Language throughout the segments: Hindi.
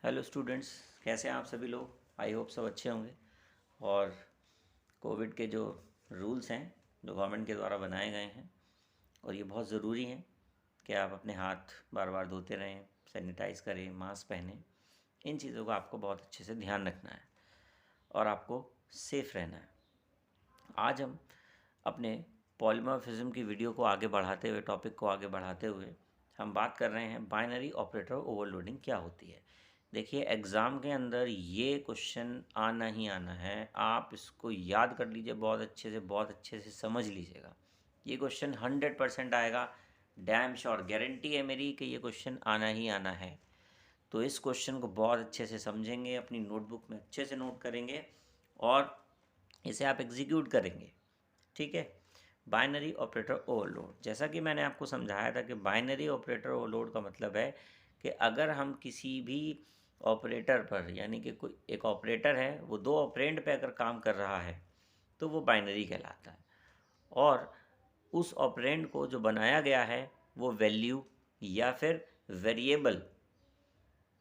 हेलो स्टूडेंट्स, कैसे हैं आप सभी लोग। आई होप सब अच्छे होंगे। और कोविड के जो रूल्स हैं जो गवर्नमेंट के द्वारा बनाए गए हैं, और ये बहुत ज़रूरी हैं कि आप अपने हाथ बार बार धोते रहें, सैनिटाइज करें, मास्क पहनें। इन चीज़ों का आपको बहुत अच्छे से ध्यान रखना है और आपको सेफ़ रहना है। आज हम अपने पॉलीमॉर्फिज्म की वीडियो को आगे बढ़ाते हुए, टॉपिक को आगे बढ़ाते हुए हम बात कर रहे हैं बाइनरी ऑपरेटर ओवरलोडिंग क्या होती है। देखिए, एग्ज़ाम के अंदर ये क्वेश्चन आना ही आना है। आप इसको याद कर लीजिए, बहुत अच्छे से समझ लीजिएगा। ये क्वेश्चन 100% आएगा, डैम श्योर गारंटी है मेरी कि ये क्वेश्चन आना ही आना है। तो इस क्वेश्चन को बहुत अच्छे से समझेंगे, अपनी नोटबुक में अच्छे से नोट करेंगे और इसे आप एग्जीक्यूट करेंगे। ठीक है। बाइनरी ऑपरेटर ओवरलोड, जैसा कि मैंने आपको समझाया था कि बाइनरी ऑपरेटर ओवरलोड का मतलब है कि अगर हम किसी भी ऑपरेटर पर, यानी कि कोई एक ऑपरेटर है, वो दो ऑपरेंड पे अगर काम कर रहा है तो वो बाइनरी कहलाता है। और उस ऑपरेंड को जो बनाया गया है वो वैल्यू या फिर वेरिएबल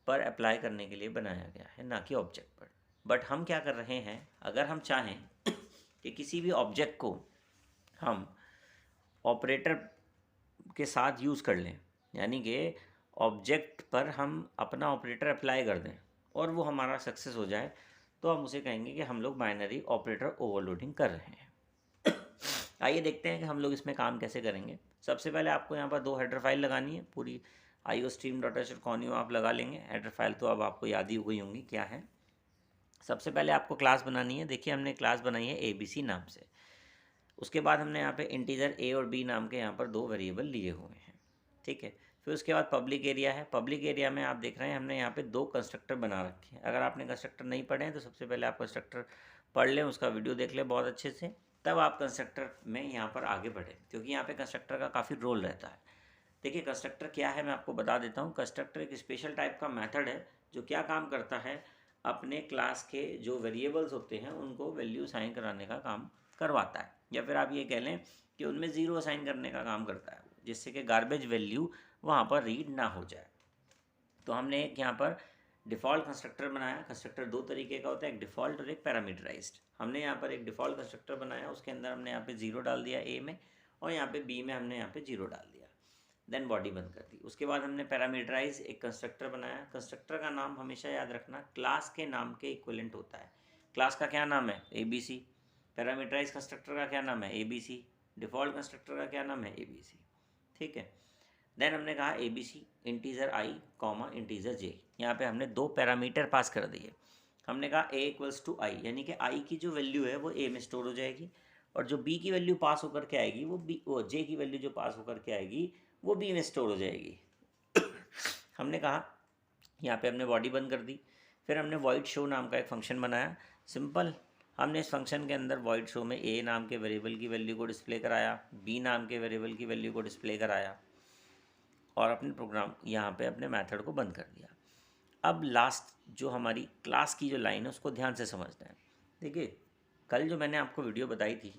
पर अप्लाई करने के लिए बनाया गया है, ना कि ऑब्जेक्ट पर। बट हम क्या कर रहे हैं, अगर हम चाहें कि किसी भी ऑब्जेक्ट को हम ऑपरेटर के साथ यूज़ कर लें, यानी कि ऑब्जेक्ट पर हम अपना ऑपरेटर अप्लाई कर दें और वो हमारा सक्सेस हो जाए, तो हम उसे कहेंगे कि हम लोग बाइनरी ऑपरेटर ओवरलोडिंग कर रहे हैं। आइए देखते हैं कि हम लोग इसमें काम कैसे करेंगे। सबसे पहले आपको यहाँ पर दो हेडर फाइल लगानी है। पूरी iostream.h आप लगा लेंगे। हेडर फाइल तो अब आपको याद ही हो गई होंगी क्या है। सबसे पहले आपको क्लास बनानी है। देखिए, हमने क्लास बनाई है ABC नाम से। उसके बाद हमने यहाँ पे इंटीजर A और B नाम के यहाँ पर दो वेरिएबल लिए हुए हैं। ठीक है। फिर उसके बाद पब्लिक एरिया है। पब्लिक एरिया में आप देख रहे हैं हमने यहाँ पे दो कंस्ट्रक्टर बना रखे हैं। अगर आपने कंस्ट्रक्टर नहीं पढ़े हैं तो सबसे पहले आप कंस्ट्रक्टर पढ़ लें, उसका वीडियो देख लें बहुत अच्छे से, तब आप कंस्ट्रक्टर में यहाँ पर आगे बढ़ें, क्योंकि यहाँ पे कंस्ट्रक्टर का काफ़ी रोल रहता है। देखिए, कंस्ट्रक्टर क्या है मैं आपको बता देता हूँ। कंस्ट्रक्टर एक स्पेशल टाइप का मेथड है जो क्या काम करता है, अपने क्लास के जो वेरिएबल्स होते हैं उनको वैल्यू साइन कराने का काम करवाता है, या फिर आप ये कह लें कि उनमें ज़ीरो असाइन करने का काम करता है, जिससे कि गार्बेज वैल्यू वहाँ पर रीड ना हो जाए। तो हमने एक यहाँ पर डिफ़ॉल्ट कंस्ट्रक्टर बनाया। कंस्ट्रक्टर दो तरीके का होता है, एक डिफ़ॉल्ट और एक पैरामीटराइज्ड। हमने यहाँ पर एक डिफ़ॉल्ट कंस्ट्रक्टर बनाया, उसके अंदर हमने यहाँ पे ज़ीरो डाल दिया A में, और यहाँ पे B में हमने यहाँ पे ज़ीरो डाल दिया। देन बॉडी बंद कर दी। उसके बाद हमने पैरामीटराइज एक कंस्ट्रक्टर बनाया। कंस्ट्रक्टर का नाम हमेशा याद रखना क्लास के नाम के इक्विवेलेंट होता है। क्लास का क्या नाम है, ABC। पैरामीटराइज कंस्ट्रक्टर का क्या नाम है, ABC। डिफ़ॉल्ट कंस्ट्रक्टर का क्या नाम है, ABC। ठीक है। देन हमने कहा ABC integer I comma integer J। यहाँ पे हमने दो पैरामीटर पास कर दिए। हमने कहा A इक्वल्स टू I, यानी कि I की जो वैल्यू है वो A में स्टोर हो जाएगी, और जो B की वैल्यू पास होकर के आएगी वो J की वैल्यू जो पास होकर के आएगी वो B में स्टोर हो जाएगी। हमने कहा यहाँ पे हमने बॉडी बंद कर दी। फिर हमने वॉइड शो नाम का एक फंक्शन बनाया। सिंपल, हमने इस फंक्शन के अंदर वॉइड शो में A नाम के वेरिएबल की वैल्यू को डिस्प्ले कराया, B नाम के वेरिएबल की वैल्यू को डिस्प्ले कराया, और अपने प्रोग्राम यहाँ पे अपने मेथड को बंद कर दिया। अब लास्ट जो हमारी क्लास की जो लाइन है उसको ध्यान से समझना है। देखिए, कल जो मैंने आपको वीडियो बताई थी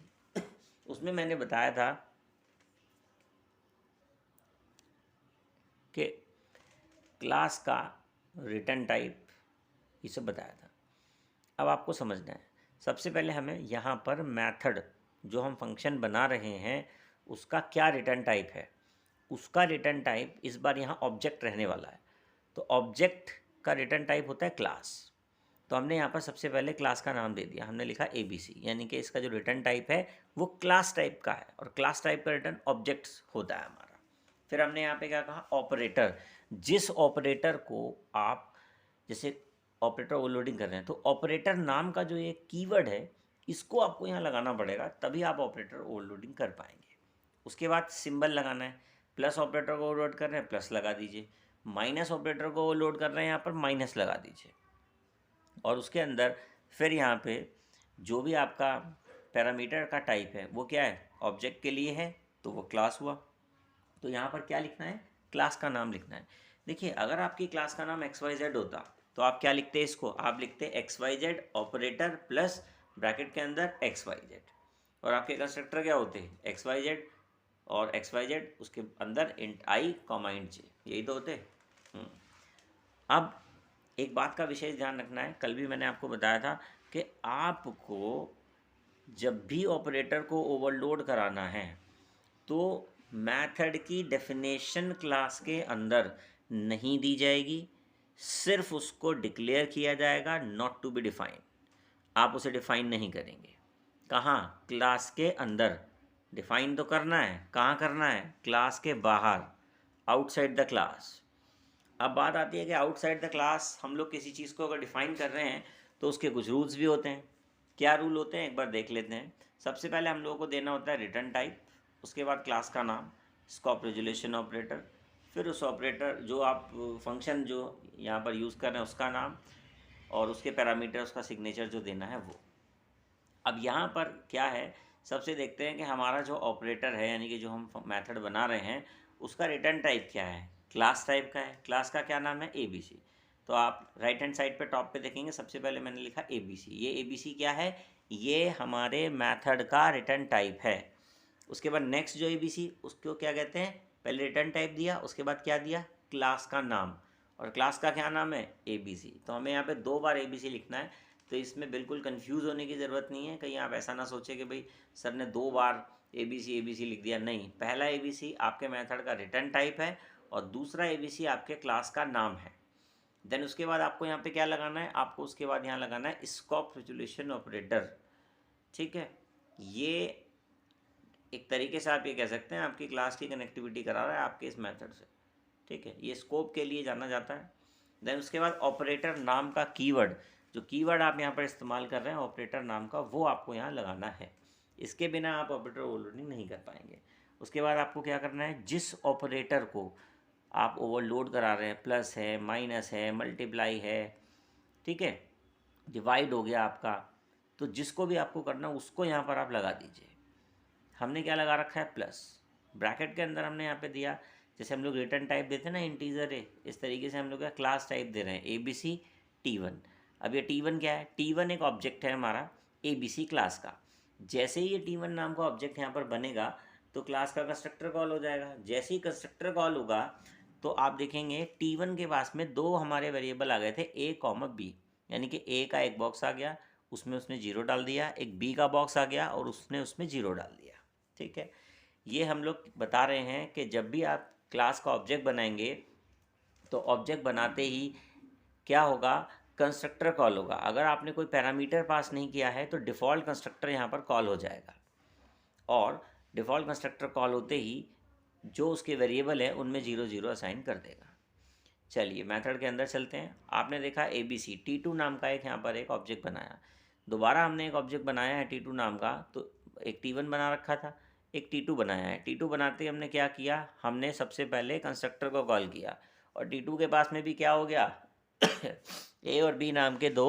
उसमें मैंने बताया था कि क्लास का रिटर्न टाइप, ये सब बताया था। अब आपको समझना है, सबसे पहले हमें यहाँ पर मेथड जो हम फंक्शन बना रहे हैं उसका क्या रिटर्न टाइप है। उसका रिटर्न टाइप इस बार यहाँ ऑब्जेक्ट रहने वाला है। तो ऑब्जेक्ट का रिटर्न टाइप होता है क्लास। तो हमने यहाँ पर सबसे पहले क्लास का नाम दे दिया, हमने लिखा ABC, यानी कि इसका जो रिटर्न टाइप है वो क्लास टाइप का है, और क्लास टाइप का रिटर्न ऑब्जेक्ट्स होता है हमारा। फिर हमने यहाँ पे क्या कहा, ऑपरेटर। जिस ऑपरेटर को आप, जैसे ऑपरेटर ओवरलोडिंग कर रहे हैं, तो ऑपरेटर नाम का जो ये कीवर्ड है इसको आपको यहाँ लगाना पड़ेगा, तभी आप ऑपरेटर ओवरलोडिंग कर पाएंगे। उसके बाद सिंबल लगाना है। प्लस ऑपरेटर को ओवरलोड कर रहे हैं, प्लस लगा दीजिए। माइनस ऑपरेटर को ओवरलोड कर रहे हैं, यहाँ पर माइनस लगा दीजिए। और उसके अंदर फिर यहाँ पे जो भी आपका पैरामीटर का टाइप है वो क्या है, ऑब्जेक्ट के लिए है, तो वो क्लास हुआ। तो यहाँ पर क्या लिखना है, क्लास का नाम लिखना है। देखिए, अगर आपकी क्लास का नाम XYZ होता तो आप क्या लिखते, इसको आप लिखते XYZ ऑपरेटर प्लस ब्रैकेट के अंदर XYZ, और आपके कंस्ट्रक्टर क्या होते हैं, XYZ और XYZ, उसके अंदर int I comma int J, यही तो होते। अब एक बात का विशेष ध्यान रखना है, कल भी मैंने आपको बताया था कि आपको जब भी ऑपरेटर को ओवरलोड कराना है तो मेथड की डेफिनेशन क्लास के अंदर नहीं दी जाएगी, सिर्फ उसको डिक्लेयर किया जाएगा नॉट टू बी डिफाइन। आप उसे डिफाइन नहीं करेंगे। कहाँ? क्लास के अंदर। डिफाइन तो करना है, कहाँ करना है? क्लास के बाहर, आउटसाइड द क्लास। अब बात आती है कि आउटसाइड द क्लास हम लोग किसी चीज़ को अगर डिफाइन कर रहे हैं तो उसके कुछ रूल्स भी होते हैं। क्या रूल होते हैं एक बार देख लेते हैं। सबसे पहले हम लोगों को देना होता है रिटर्न टाइप, उसके बाद क्लास का नाम, स्कोप रेजोल्यूशन ऑपरेटर, फिर उस ऑपरेटर जो आप फंक्शन जो यहाँ पर यूज़ कर रहे हैं उसका नाम, और उसके पैरामीटर, उसका सिग्नेचर जो देना है वो। अब यहाँ पर क्या है, सबसे देखते हैं कि हमारा जो ऑपरेटर है यानी कि जो हम मेथड बना रहे हैं उसका रिटर्न टाइप क्या है। क्लास टाइप का है। क्लास का क्या नाम है? ABC। तो आप राइट हैंड साइड पे टॉप पे देखेंगे, सबसे पहले मैंने लिखा ABC। ये ABC क्या है? ये हमारे मेथड का रिटर्न टाइप है। उसके बाद नेक्स्ट जो ABC, उसको क्या कहते हैं? पहले रिटर्न टाइप दिया, उसके बाद क्या दिया? क्लास का नाम। और क्लास का क्या नाम है? ABC। तो हमें यहाँ पे 2 बार ABC लिखना है। तो इसमें बिल्कुल कंफ्यूज होने की ज़रूरत नहीं है, कहीं आप ऐसा ना सोचें कि भाई सर ने 2 बार ABC लिख दिया। नहीं, पहला ABC आपके मेथड का रिटर्न टाइप है और दूसरा ABC आपके क्लास का नाम है। देन उसके बाद आपको यहाँ पे क्या लगाना है? आपको उसके बाद यहाँ लगाना है स्कोप रेजोल्यूशन ऑपरेटर। ठीक है, ये एक तरीके से आप ये कह सकते हैं आपकी क्लास की कनेक्टिविटी करा रहा है आपके इस मेथड से। ठीक है, ये स्कोप के लिए जाना जाता है। देन उसके बाद ऑपरेटर नाम का कीवर्ड, जो कीवर्ड आप यहाँ पर इस्तेमाल कर रहे हैं ऑपरेटर नाम का, वो आपको यहाँ लगाना है। इसके बिना आप ऑपरेटर ओवरलोडिंग नहीं कर पाएंगे। उसके बाद आपको क्या करना है, जिस ऑपरेटर को आप ओवरलोड करा रहे हैं, प्लस है, माइनस है, मल्टीप्लाई है, ठीक है, डिवाइड हो गया आपका, तो जिसको भी आपको करना उसको यहाँ पर आप लगा दीजिए। हमने क्या लगा रखा है? प्लस। ब्रैकेट के अंदर हमने यहाँ पे दिया, जैसे हम लोग रिटर्न टाइप देते हैं ना इंटीजर है, इस तरीके से हम लोग क्या क्लास टाइप दे रहे हैं ABC T1। अब ये T1 क्या है? T1 एक ऑब्जेक्ट है हमारा ABC क्लास का। जैसे ही ये T1 नाम का ऑब्जेक्ट यहाँ पर बनेगा तो क्लास का कंस्ट्रक्टर कॉल हो जाएगा। जैसे ही कंस्ट्रक्टर कॉल होगा तो आप देखेंगे T1 के पास में 2 हमारे वेरिएबल आ गए थे, A, B। यानी कि A का एक बॉक्स आ गया, उसमें उसने 0 डाल दिया, एक B का बॉक्स आ गया और उसने उसमें 0 डाल दिया। ठीक है, ये हम लोग बता रहे हैं कि जब भी आप क्लास का ऑब्जेक्ट बनाएंगे तो ऑब्जेक्ट बनाते ही क्या होगा? कंस्ट्रक्टर कॉल होगा। अगर आपने कोई पैरामीटर पास नहीं किया है तो डिफ़ॉल्ट कंस्ट्रक्टर यहाँ पर कॉल हो जाएगा, और डिफ़ॉल्ट कंस्ट्रक्टर कॉल होते ही जो उसके वेरिएबल है उनमें 0 0 असाइन कर देगा। चलिए मेथड के अंदर चलते हैं। आपने देखा ABC T2 नाम का एक यहाँ पर एक ऑब्जेक्ट बनाया। दोबारा हमने एक ऑब्जेक्ट बनाया है T2 नाम का, तो एक T1 बना रखा था, एक T2 बनाया है। T2 बनाते ही हमने क्या किया? हमने सबसे पहले कंस्ट्रक्टर को कॉल किया, और T2 के पास में भी क्या हो गया? A और B नाम के 2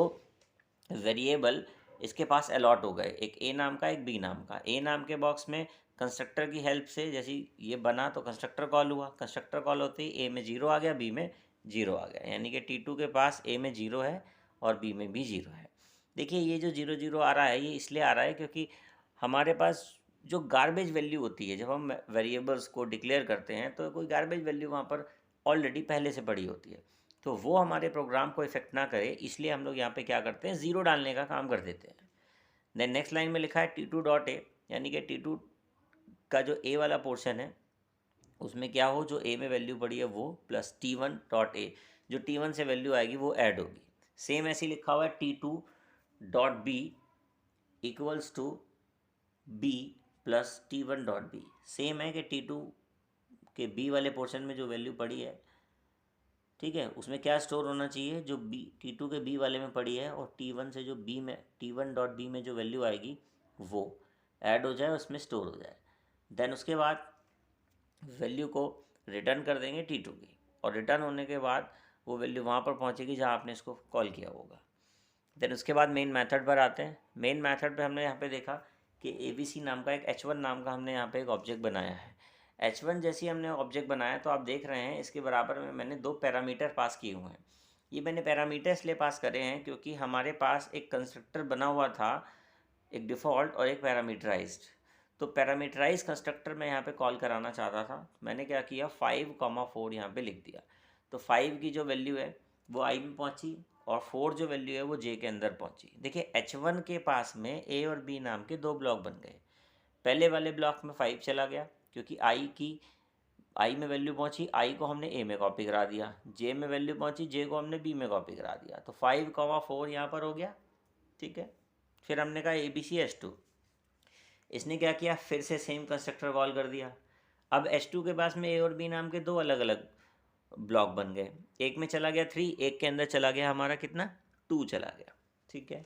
वेरिएबल इसके पास अलॉट हो गए, एक A नाम का, एक B नाम का। A नाम के बॉक्स में कंस्ट्रक्टर की हेल्प से जैसे ये बना तो कंस्ट्रक्टर कॉल हुआ। कंस्ट्रक्टर कॉल होते ही A में 0 आ गया, B में 0 आ गया, यानी कि T2 के पास A में 0 है और B में भी 0 है। देखिए ये जो 0 0 आ रहा है ये इसलिए आ रहा है क्योंकि हमारे पास जो गार्बेज वैल्यू होती है, जब हम वेरिएबल्स को डिक्लेयर करते हैं तो कोई गार्बेज वैल्यू वहाँ पर ऑलरेडी पहले से पड़ी होती है, तो वो हमारे प्रोग्राम को इफेक्ट ना करे, इसलिए हम लोग यहाँ पे क्या करते हैं? 0 डालने का काम कर देते हैं। देन नेक्स्ट लाइन में लिखा है T2.A, यानी कि T2 का जो A वाला पोर्शन है उसमें क्या हो, जो A में वैल्यू पड़ी है वो, प्लस T1.A, जो T1 से वैल्यू आएगी वो ऐड होगी। सेम ऐसे लिखा हुआ है T2.B equals to B plus T1.B। Same है कि T2 के B वाले पोर्शन में जो वैल्यू पड़ी है, ठीक है, उसमें क्या स्टोर होना चाहिए? जो T2 के B वाले में पड़ी है, और T1 से जो B में T1.B में जो वैल्यू आएगी वो ऐड हो जाए, उसमें स्टोर हो जाए। देन उसके बाद वैल्यू को रिटर्न कर देंगे T2 की, और रिटर्न होने के बाद वो वैल्यू वहाँ पर पहुँचेगी जहाँ आपने इसको कॉल किया होगा। देन उसके बाद मेन मेथड पर आते हैं। मेन मेथड पे हमने यहाँ पे देखा कि ABC नाम का एक H1 नाम का हमने यहाँ पे एक ऑब्जेक्ट बनाया है। H1 जैसी हमने ऑब्जेक्ट बनाया तो आप देख रहे हैं इसके बराबर में मैंने 2 पैरामीटर पास किए हुए हैं। ये मैंने पैरामीटर इसलिए पास करे हैं क्योंकि हमारे पास एक कंस्ट्रक्टर बना हुआ था, एक डिफ़ॉल्ट और एक पैरामीटराइज्ड। तो पैरामीटराइज कंस्ट्रक्टर मैं यहाँ पे कॉल कराना चाहता था, मैंने क्या किया 5, 4 यहाँ पे लिख दिया। तो 5 की जो वैल्यू है वो आई में पहुंची और 4 जो वैल्यू है वो जे के अंदर पहुंची। देखिए H1 के पास में ए और बी नाम के 2 ब्लॉक बन गए। पहले वाले ब्लॉक में 5 चला गया क्योंकि आई में वैल्यू पहुंची, आई को हमने ए में कॉपी करा दिया, जे में वैल्यू पहुंची, जे को हमने बी में कॉपी करा दिया, तो 5,4 यहाँ पर हो गया। ठीक है, फिर हमने कहा ABC H2, इसने क्या किया, फिर से सेम कंस्ट्रक्टर कॉल कर दिया। अब H2 के पास में ए और बी नाम के 2 अलग अलग ब्लॉक बन गए, एक में चला गया 3, एक के अंदर चला गया हमारा कितना, 2 चला गया। ठीक है,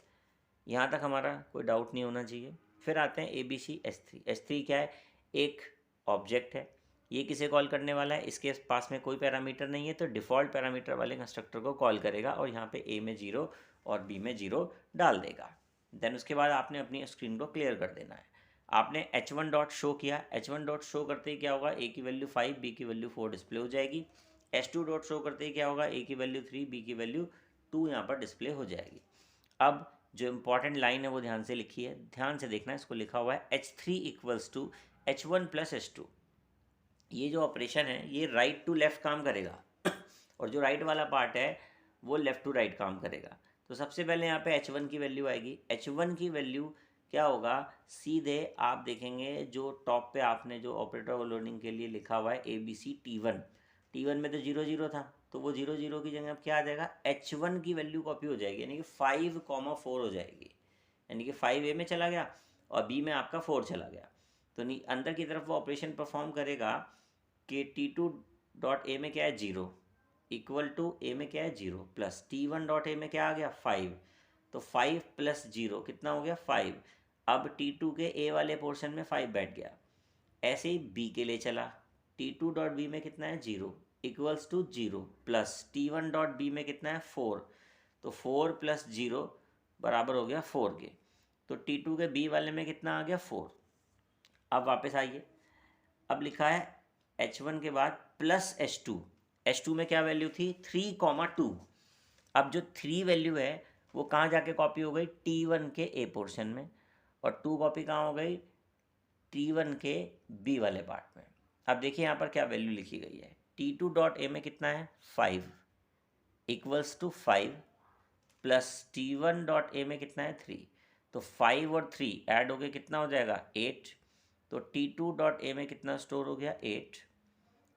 यहाँ तक हमारा कोई डाउट नहीं होना चाहिए। फिर आते हैं ABC H3 क्या है, एक ऑब्जेक्ट है, ये किसे कॉल करने वाला है, इसके पास में कोई पैरामीटर नहीं है तो डिफ़ॉल्ट पैरामीटर वाले कंस्ट्रक्टर को कॉल करेगा और यहाँ पे ए में 0 और बी में 0 डाल देगा। देन उसके बाद आपने अपनी स्क्रीन को क्लियर कर देना है। आपने H1 डॉट शो किया, H1 डॉट शो करते ही क्या होगा, ए की वैल्यू 5, बी की वैल्यू 4 डिस्प्ले हो जाएगी। H2 डॉट शो करते ही क्या होगा, ए की वैल्यू 3, बी की वैल्यू 2 यहाँ पर डिस्प्ले हो जाएगी। अब जो इम्पॉर्टेंट लाइन है वो ध्यान से लिखी है, ध्यान से देखना, इसको लिखा हुआ है H3 equals to H1 plus H2। ये जो ऑपरेशन है ये राइट टू लेफ़्ट काम करेगा और जो राइट वाला पार्ट है वो लेफ़्ट टू राइट काम करेगा। तो सबसे पहले यहाँ पे H1 की वैल्यू आएगी। H1 की वैल्यू क्या होगा, सीधे आप देखेंगे जो टॉप पे आपने जो ऑपरेटर ओवरलोडिंग के लिए लिखा हुआ है ABC T1 में तो 0 0 था, तो वो 0 0 की जगह अब क्या आ जाएगा, H1 की वैल्यू कॉपी हो जाएगी, यानी कि 5,4 हो जाएगी, यानी कि 5 ए में चला गया और बी में आपका 4 चला गया। तो अंदर की तरफ वो ऑपरेशन परफॉर्म करेगा कि T2 डॉट ए में क्या है 0 इक्वल टू ए में क्या है 0 प्लस T1 डॉट ए में क्या आ गया 5, तो 5 प्लस 0 कितना हो गया 5। अब T2 के ए वाले पोर्शन में 5 बैठ गया। ऐसे ही बी के लिए चला, T2 डॉट बी में कितना है 0 equals to 0 plus T1 dot B में कितना है 4, तो 4 प्लस 0 बराबर हो गया 4 के। तो T2 के बी वाले में कितना आ गया 4। अब वापस आइए, अब लिखा है H1 के बाद प्लस H2 में क्या वैल्यू थी 3,2। अब जो 3 वैल्यू है वो कहाँ जाके कॉपी हो गई, T1 के ए पोर्शन में, और 2 कॉपी कहाँ हो गई, T1 के बी वाले पार्ट में। अब देखिए यहाँ पर क्या वैल्यू लिखी गई है, T2 डॉट ए में कितना है 5 equals to 5 plus T1 dot A में कितना है 3, तो 5 और 3 ऐड हो गए कितना हो जाएगा 8, तो T2 डॉट ए में कितना स्टोर हो गया 8।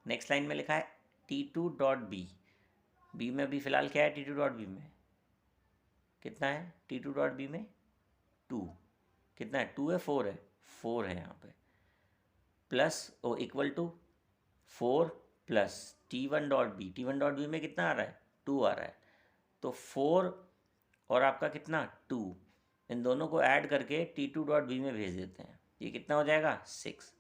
नेक्स्ट लाइन में लिखा है T2 डॉट बी में भी फिलहाल क्या है, T2 डॉट बी में कितना है, T2 डॉट बी में 2, कितना है 2 है 4 है, 4 है यहाँ पे, plus O equal to 4 plus T1 dot B में कितना आ रहा है 2 आ रहा है, तो 4 और आपका कितना 2, इन दोनों को ऐड करके T2 डॉट बी में भेज देते हैं, ये कितना हो जाएगा 6।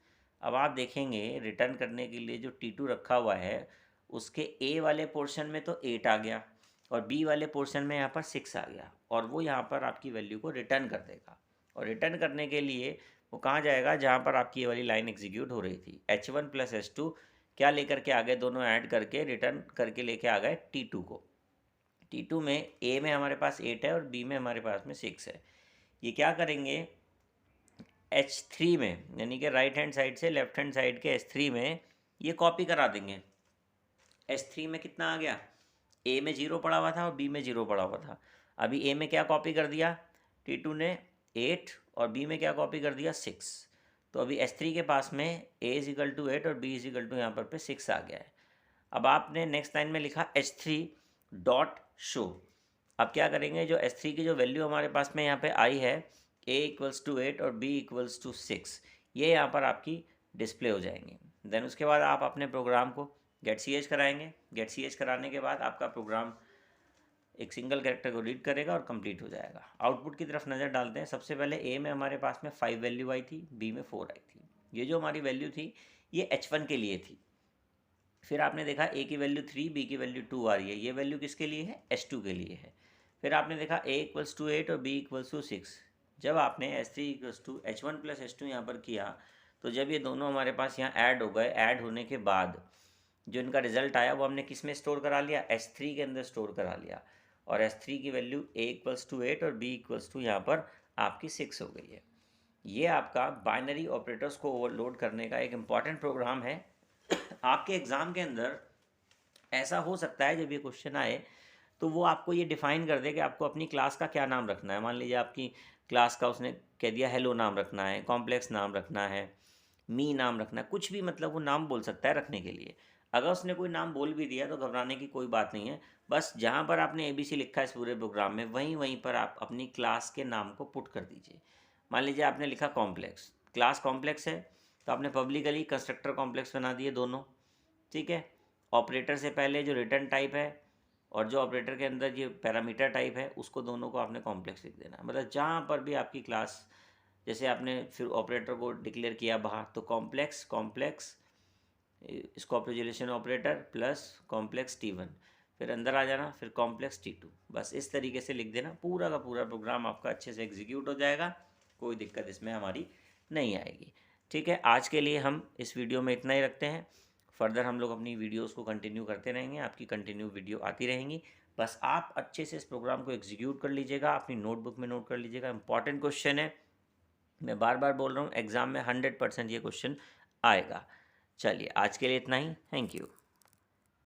अब आप देखेंगे रिटर्न करने के लिए जो T2 रखा हुआ है उसके ए वाले पोर्शन में तो 8 आ गया और बी वाले पोर्शन में यहाँ पर 6 आ गया, और वो यहाँ पर आपकी वैल्यू को रिटर्न कर देगा। और रिटर्न करने के लिए वो कहाँ जाएगा, जहाँ पर आपकी ये वाली लाइन एग्जीक्यूट हो रही थी। H1 प्लस H2 क्या लेकर के आ गए, दोनों ऐड करके रिटर्न करके लेके आ गए T2 को। T2 में ए में हमारे पास 8 है और बी में हमारे पास में 6 है। ये क्या करेंगे H3 में, यानी कि राइट हैंड साइड से लेफ्ट हैंड साइड के H3 में ये कॉपी करा देंगे। H3 में कितना आ गया, ए में 0 पड़ा हुआ था और बी में 0 पड़ा हुआ था। अभी ए में क्या कॉपी कर दिया T2 ने 8 और बी में क्या कॉपी कर दिया 6, तो अभी H3 के पास में a इज इक्वल टू 8 और b इज इक्वल टू यहाँ पर पे 6 आ गया है। अब आपने नेक्स्ट लाइन में लिखा H3 डॉट शो। अब क्या करेंगे, जो H3 की जो वैल्यू हमारे पास में यहाँ पे आई है a इक्वल्स टू 8 और b इक्वल्स टू 6, ये यहाँ पर आपकी डिस्प्ले हो जाएंगे। देन उसके बाद आप अपने प्रोग्राम को गेट सी एच कराएंगे। गेट सी एच कराने के बाद आपका प्रोग्राम एक सिंगल कैरेक्टर को रीड करेगा और कंप्लीट हो जाएगा। आउटपुट की तरफ नज़र डालते हैं। सबसे पहले ए में हमारे पास में 5 वैल्यू आई थी, बी में 4 आई थी। ये जो हमारी वैल्यू थी ये H1 के लिए थी। फिर आपने देखा ए की वैल्यू 3, बी की वैल्यू 2 आ रही है, ये वैल्यू किसके लिए है, H2 के लिए है। फिर आपने देखा a इक्वल्स टू 8 और b इक्वल्स टू 6। जब आपने H3 equals to H1 plus H2 यहाँ पर किया, तो जब ये दोनों हमारे पास यहाँ ऐड हो गए, ऐड होने के बाद जो इनका रिजल्ट आया वो हमने किस में स्टोर करा लिया, H3 के अंदर स्टोर करा लिया, और H3 की वैल्यू a इक्वल्स टू 8 और b इक्वल्स टू यहाँ पर आपकी 6 हो गई है। ये आपका बाइनरी ऑपरेटर्स को ओवरलोड करने का एक इम्पॉर्टेंट प्रोग्राम है। आपके एग्ज़ाम के अंदर ऐसा हो सकता है जब ये क्वेश्चन आए तो वो आपको ये डिफ़ाइन कर दे कि आपको अपनी क्लास का क्या नाम रखना है। मान लीजिए आपकी क्लास का उसने कह दिया हेलो नाम रखना है, कॉम्प्लेक्स नाम रखना है, मी नाम रखना है, कुछ भी मतलब वो नाम बोल सकता है रखने के लिए। अगर उसने कोई नाम बोल भी दिया तो घबराने की कोई बात नहीं है। बस जहाँ पर आपने ABC लिखा है इस पूरे प्रोग्राम में, वहीं वहीं पर आप अपनी क्लास के नाम को पुट कर दीजिए। मान लीजिए आपने लिखा कॉम्प्लेक्स, क्लास कॉम्प्लेक्स है तो आपने पब्लिकली कंस्ट्रक्टर कॉम्प्लेक्स बना दिए दोनों, ठीक है। ऑपरेटर से पहले जो रिटर्न टाइप है और जो ऑपरेटर के अंदर ये पैरामीटर टाइप है, उसको दोनों को आपने कॉम्प्लेक्स लिख देना। मतलब जहाँ पर भी आपकी क्लास, जैसे आपने फिर ऑपरेटर को डिक्लेयर किया बाहर, तो complex complex scope resolution operator plus complex T1, फिर अंदर आ जाना, फिर कॉम्प्लेक्स T2। बस इस तरीके से लिख देना, पूरा का पूरा प्रोग्राम आपका अच्छे से एग्जीक्यूट हो जाएगा, कोई दिक्कत इसमें हमारी नहीं आएगी। ठीक है, आज के लिए हम इस वीडियो में इतना ही रखते हैं। फर्दर हम लोग अपनी वीडियोस को कंटिन्यू करते रहेंगे, आपकी कंटिन्यू वीडियो आती रहेंगी। बस आप अच्छे से इस प्रोग्राम को एग्जीक्यूट कर लीजिएगा, अपनी नोटबुक में नोट कर लीजिएगा। इंपॉर्टेंट क्वेश्चन है, मैं बार बार बोल रहा हूँ, एग्ज़ाम में 100% ये क्वेश्चन आएगा। चलिए आज के लिए इतना ही, थैंक यू।